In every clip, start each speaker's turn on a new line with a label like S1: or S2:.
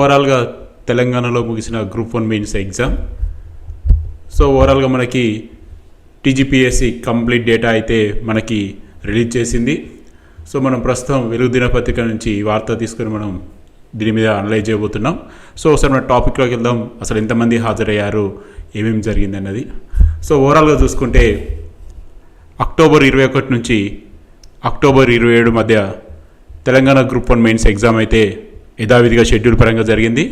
S1: ఓవరాల్గా తెలంగాణలో ముగిసిన గ్రూప్ 1 మెయిన్స్ ఎగ్జామ్. సో ఓవరాల్గా మనకి టీజీపీఎస్సీ కంప్లీట్ డేటా అయితే మనకి రిలీజ్ చేసింది. సో మనం ప్రస్తుతం వెలుగు దినపత్రిక నుంచి వార్త తీసుకొని మనం దీని మీద అనలైజ్ చేయబోతున్నాం. సో ఒకసారి మన టాపిక్లోకి వెళ్దాం. అసలు ఎంతమంది హాజరయ్యారు, ఏమేమి జరిగింది అన్నది. సో ఓవరాల్గా చూసుకుంటే అక్టోబర్ 21 నుంచి అక్టోబర్ 27 మధ్య తెలంగాణ గ్రూప్ 1 మెయిన్స్ ఎగ్జామ్ అయితే యథావిధిగా షెడ్యూల్ పరంగా జరిగింది.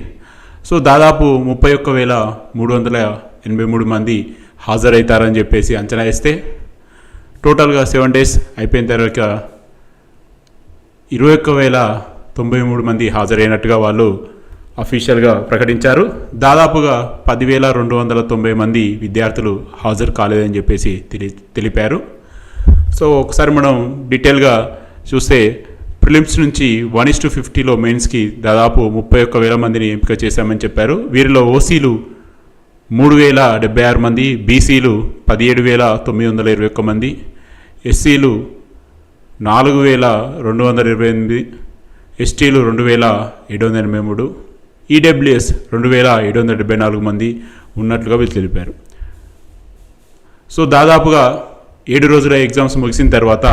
S1: సో దాదాపు 31,383 మంది హాజరవుతారని చెప్పేసి అంచనా వేస్తే టోటల్గా 7 days అయిపోయిన తర్వాత 21,093 మంది హాజరైనట్టుగా వాళ్ళు అఫీషియల్గా ప్రకటించారు. దాదాపుగా 10,290 మంది విద్యార్థులు హాజరు కాలేదని చెప్పేసి తెలిపారు. సో ఒకసారి మనం డీటెయిల్గా చూస్తే ప్రిలిమ్స్ నుంచి 1:50లో మెయిన్స్కి దాదాపు 31,000 మందిని ఎంపిక చేశామని చెప్పారు. వీరిలో ఓసీలు 3,076 మంది, బీసీలు 17,921 మంది, ఎస్సీలు 4,228, ఎస్టీలు 2,783, ఈడబ్ల్యూఎస్ 2,774 మంది ఉన్నట్లుగా వీళ్ళు తెలిపారు. సో దాదాపుగా 7 రోజుల ఎగ్జామ్స్ ముగిసిన తర్వాత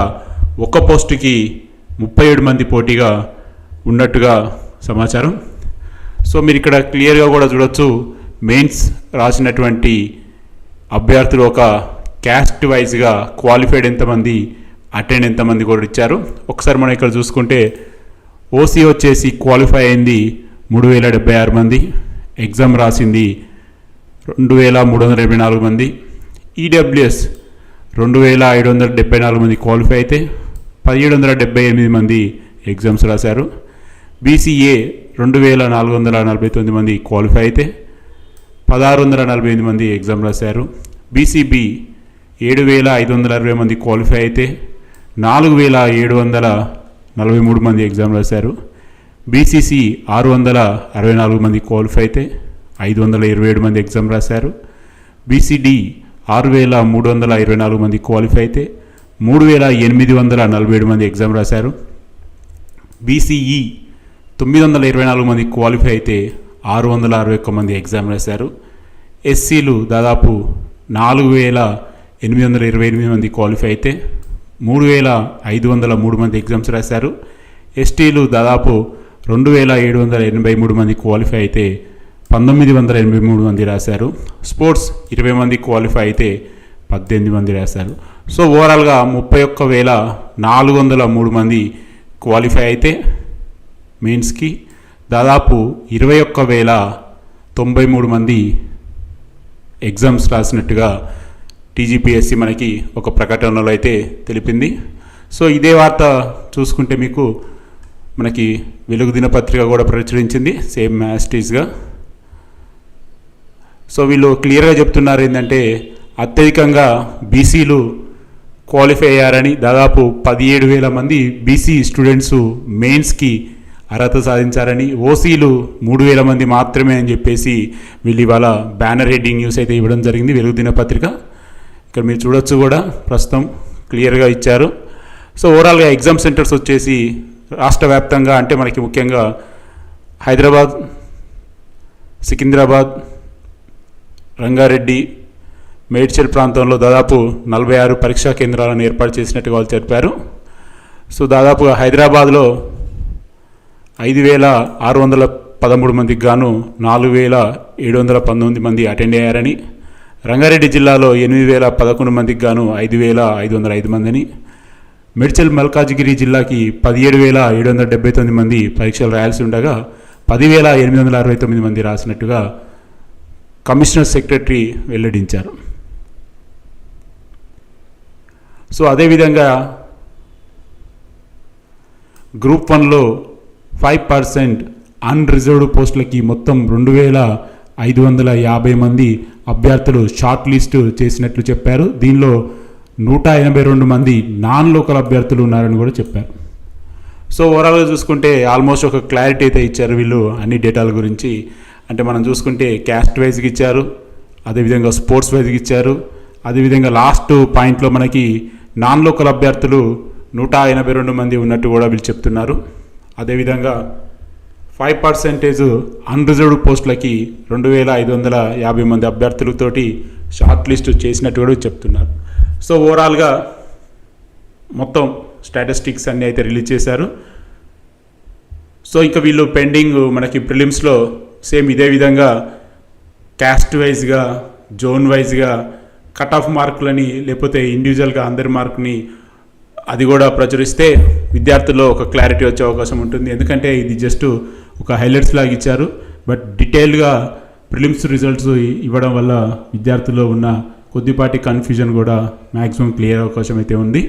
S1: ఒక్క పోస్టుకి 37 మంది పోటీగా ఉన్నట్టుగా సమాచారం. సో మీరు ఇక్కడ క్లియర్గా కూడా చూడొచ్చు, మెయిన్స్ రాసినటువంటి అభ్యర్థులు ఒక క్యాస్ట్ వైజ్గా క్వాలిఫైడ్ ఎంతమంది, అటెండ్ ఎంతమంది కూడా ఇచ్చారు. ఒకసారి మనం ఇక్కడ చూసుకుంటే ఓసీ వచ్చేసి క్వాలిఫై అయింది 3,076 మంది, ఎగ్జామ్ రాసింది 2,384 మంది, ఈడబ్ల్యూఎస్ 2,574 మంది క్వాలిఫై అయితే 1,778 మంది ఎగ్జామ్స్ రాశారు. బీసీఏ 2,449 మంది క్వాలిఫై అయితే 1,648 మంది ఎగ్జామ్ రాశారు. బీసీబీ 7,560 మంది క్వాలిఫై అయితే 4,743 మంది ఎగ్జామ్ రాశారు. బీసీసీ 664 మంది క్వాలిఫై అయితే 527 మంది ఎగ్జామ్ రాశారు. బీసీడీ 6,324 మంది క్వాలిఫై అయితే 3,847 మంది ఎగ్జామ్ రాశారు. బీసీఈ 924 మంది క్వాలిఫై అయితే 661 మంది ఎగ్జామ్ రాశారు. ఎస్సీలు దాదాపు 4,828 మంది క్వాలిఫై అయితే 3,503 మంది ఎగ్జామ్స్ రాశారు. ఎస్టీలు దాదాపు 2,783 మంది క్వాలిఫై అయితే 1,983 మంది రాశారు. స్పోర్ట్స్ 20 మంది క్వాలిఫై అయితే 18 మంది రాశారు. సో ఓవరాల్గా 31,403 మంది క్వాలిఫై అయితే మెయిన్స్కి దాదాపు 21,093 మంది ఎగ్జామ్స్ రాసినట్టుగా టీజీపీఎస్సీ మనకి ఒక ప్రకటనలో అయితే తెలిపింది. సో ఇదే వార్త చూసుకుంటే మీకు మనకి వెలుగు దినపత్రిక కూడా ప్రచురించింది సేమ్ యాస్టీస్గా. సో వీళ్ళు క్లియర్గా చెప్తున్నారు ఏంటంటే అత్యధికంగా బీసీలు క్వాలిఫై అయ్యారని, దాదాపు 17,000 మంది బీసీ స్టూడెంట్స్ మెయిన్స్కి అర్హత సాధించారని, ఓసీలు 3,000 మంది మాత్రమే అని చెప్పేసి వీళ్ళు ఇవాళ బ్యానర్ హెడ్డింగ్ న్యూస్ అయితే ఇవ్వడం జరిగింది వెలుగు దినపత్రిక. ఇక్కడ మీరు చూడొచ్చు కూడా ప్రస్తుతం క్లియర్గా ఇచ్చారు. సో ఓవరాల్గా ఎగ్జామ్ సెంటర్స్ వచ్చేసి రాష్ట్ర వ్యాప్తంగా అంటే మనకి ముఖ్యంగా హైదరాబాద్, సికింద్రాబాద్, రంగారెడ్డి, మేడ్చల్ ప్రాంతంలో దాదాపు 46 పరీక్షా కేంద్రాలను ఏర్పాటు చేసినట్టుగా వాళ్ళు చెప్పారు. సో దాదాపుగా హైదరాబాద్లో 5,613 మందికి గాను 4,719 మంది అటెండ్ అయ్యారని, రంగారెడ్డి జిల్లాలో 8,011 మందికి గాను 5,505 మందిని, మేడ్చల్ మల్కాజిగిరి జిల్లాకి 17,779 మంది పరీక్షలు రాయాల్సి ఉండగా 10,869 మంది రాసినట్టుగా కమిషనర్ సెక్రటరీ వెల్లడించారు. సో అదేవిధంగా గ్రూప్ 1లో 5% అన్రిజర్వ్డ్ పోస్టులకి మొత్తం 2,550 మంది అభ్యర్థులు షార్ట్ లిస్ట్ చేసినట్లు చెప్పారు. దీనిలో 182 మంది నాన్ లోకల్ అభ్యర్థులు ఉన్నారని కూడా చెప్పారు. సో ఓవరాల్గా చూసుకుంటే ఆల్మోస్ట్ ఒక క్లారిటీ అయితే ఇచ్చారు వీళ్ళు అన్ని డేటాల గురించి. అంటే మనం చూసుకుంటే క్యాస్ట్ వైజ్కి ఇచ్చారు, అదేవిధంగా స్పోర్ట్స్ వైజ్కి ఇచ్చారు, అదేవిధంగా లాస్ట్ పాయింట్లో మనకి నాన్ లోకల్ అభ్యర్థులు 182 మంది ఉన్నట్టు కూడా వీళ్ళు చెప్తున్నారు. అదేవిధంగా 5% అన్రిజర్వ్డ్ పోస్టులకి 2550 మంది అభ్యర్థులతోటి షార్ట్ లిస్ట్ చేసినట్టు కూడా చెప్తున్నారు. సో ఓవరాల్గా మొత్తం స్టాటిస్టిక్స్ అన్నీ అయితే రిలీజ్ చేశారు. సో ఇంకా వీళ్ళు పెండింగ్ మనకి ప్రిలిమ్స్లో సేమ్ ఇదే విధంగా క్యాస్ట్ వైజ్గా, జోన్ వైజ్గా కట్ ఆఫ్ మార్కులని లేకపోతే ఇండివిజువల్గా అందరి మార్కుని అది కూడా ప్రచురిస్తే విద్యార్థుల్లో ఒక క్లారిటీ వచ్చే అవకాశం ఉంటుంది. ఎందుకంటే ఇది జస్ట్ ఒక హైలైట్స్ లాగా ఇచ్చారు, బట్ డీటెయిల్గా ప్రిలిమ్స్ రిజల్ట్స్ ఇవ్వడం వల్ల విద్యార్థుల్లో ఉన్న కొద్దిపాటి కన్ఫ్యూజన్ కూడా మ్యాక్సిమం క్లియర్ అవకాశం అయితే ఉంది.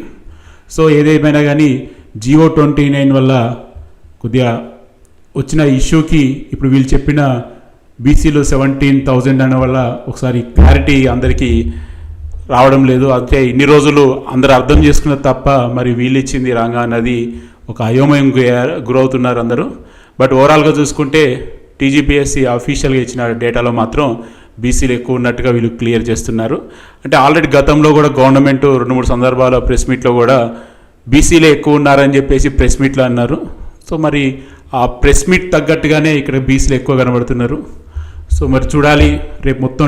S1: సో ఏదేమైనా కానీ GO29 వల్ల కొద్దిగా వచ్చిన ఇష్యూకి ఇప్పుడు వీళ్ళు చెప్పిన బీసీలో 17,000 అనే వల్ల ఒకసారి క్లారిటీ అందరికీ రావడం లేదు. అంటే ఇన్ని రోజులు అందరు అర్థం చేసుకున్నది తప్ప మరి వీళ్ళు ఇచ్చింది రాంగా అన్నది ఒక అయోమయం గురవుతున్నారు అందరూ. బట్ ఓవరాల్గా చూసుకుంటే టీజీపీఎస్సీ అఫీషియల్గా ఇచ్చిన డేటాలో మాత్రం బీసీలు ఎక్కువ ఉన్నట్టుగా వీళ్ళు క్లియర్ చేస్తున్నారు. అంటే ఆల్రెడీ గతంలో కూడా గవర్నమెంట్ 2-3 సందర్భాల ప్రెస్ మీట్లో కూడా బీసీలే ఎక్కువ ఉన్నారని చెప్పేసి ప్రెస్ మీట్లో అన్నారు. సో మరి ఆ ప్రెస్ మీట్ తగ్గట్టుగానే ఇక్కడ బీసీలు ఎక్కువ కనబడుతున్నారు. సో మరి చూడాలి రేపు మొత్తం